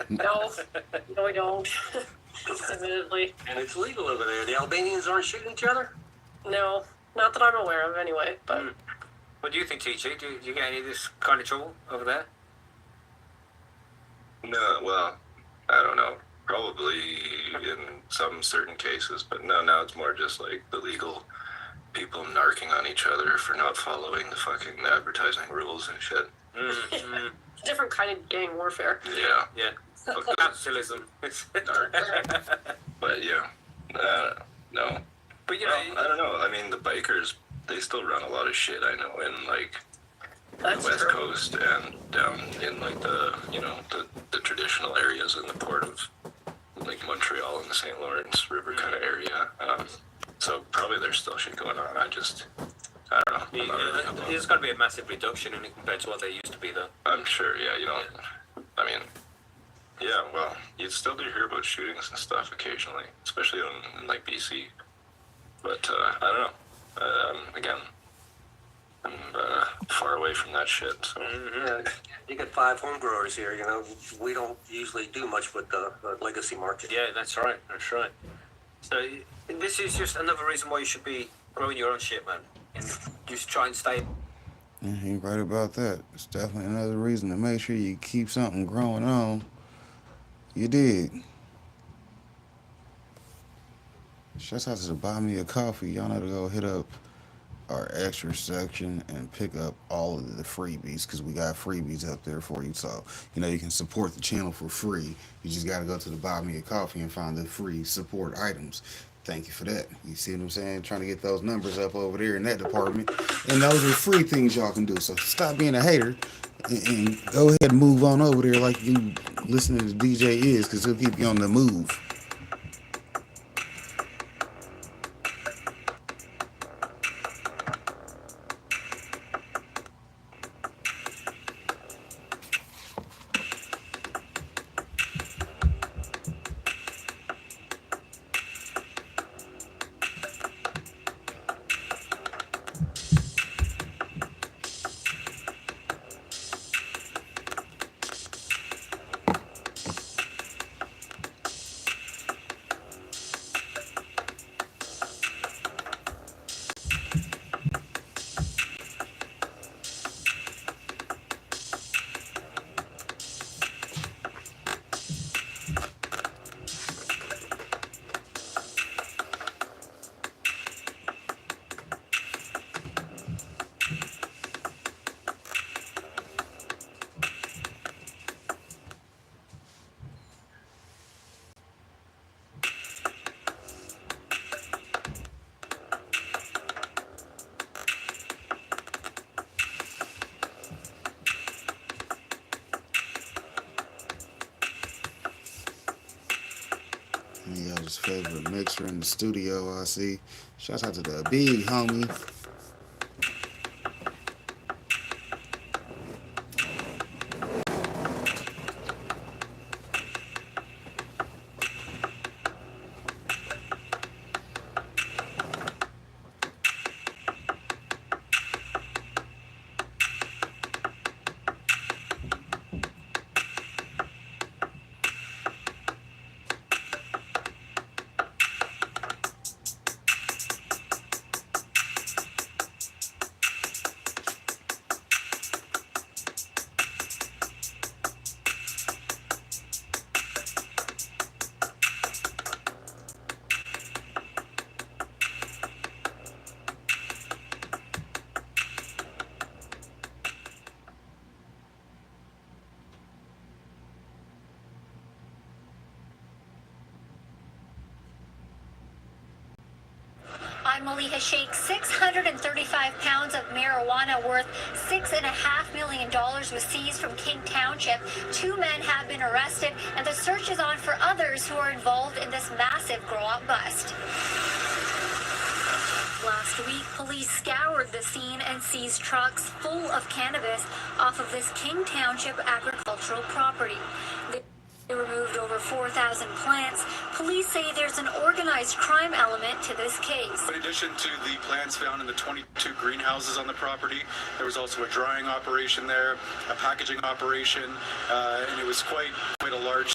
No, no, we don't. Admittedly. And it's legal over there. The Albanians aren't shooting each other? No, not that I'm aware of anyway, but... What do you think, TG? Do you get any of this kind of trouble over there? No, well, I don't know. Probably in some certain cases, but no, it's more just like the legal people narking on each other for not following the fucking advertising rules and shit. Different kind of gang warfare. Yeah. Capitalism. But yeah, no. But you know, I don't know. I mean, the bikers, they still run a lot of shit, I know, in like That's the West true. Coast and down in like the, you know, the traditional areas in the port of like Montreal and the St. Lawrence River kind of area. So probably there's still shit going on. I don't know. I'm not really up on it. there's got to be a massive reduction in it compared to what they used to be, though. I'm sure, yeah, you know, I mean, yeah, well, you still do hear about shootings and stuff occasionally, especially in like BC. But I don't know. Again, I'm far away from that shit. So. Yeah, you got 5 home growers here, you know. We don't usually do much with the legacy market. Yeah, that's right. That's right. So this is just another reason why you should be growing your own shit, man. And just try and stay. Yeah, you're right about that. It's definitely another reason to make sure you keep something growing on. You dig? Shouts out to the Buy Me a Coffee. Y'all know to go hit up our extra section and pick up all of the freebies because we got freebies up there for you. So, you know, you can support the channel for free. You just got to go to the Buy Me a Coffee and find the free support items. Thank you for that. You see what I'm saying? Trying to get those numbers up over there in that department. And those are free things y'all can do. So stop being a hater and go ahead and move on over there like you listening to DJ is because he'll keep you on the move. Y'all's favorite mixer in the studio, I see. Shouts out to the big homie. I'm Maliha Sheikh. 635 pounds of marijuana worth $6.5 million was seized from King Township. 2 men have been arrested, and the search is on for others who are involved in this massive grow-up bust. Last week, police scoured the scene and seized trucks full of cannabis off of this King Township agricultural property. They removed over 4,000 plants. Police say there's an organized crime element to this case. In addition to the plants found in the 22 greenhouses on the property, there was also a drying operation there, a packaging operation, and it was quite a a large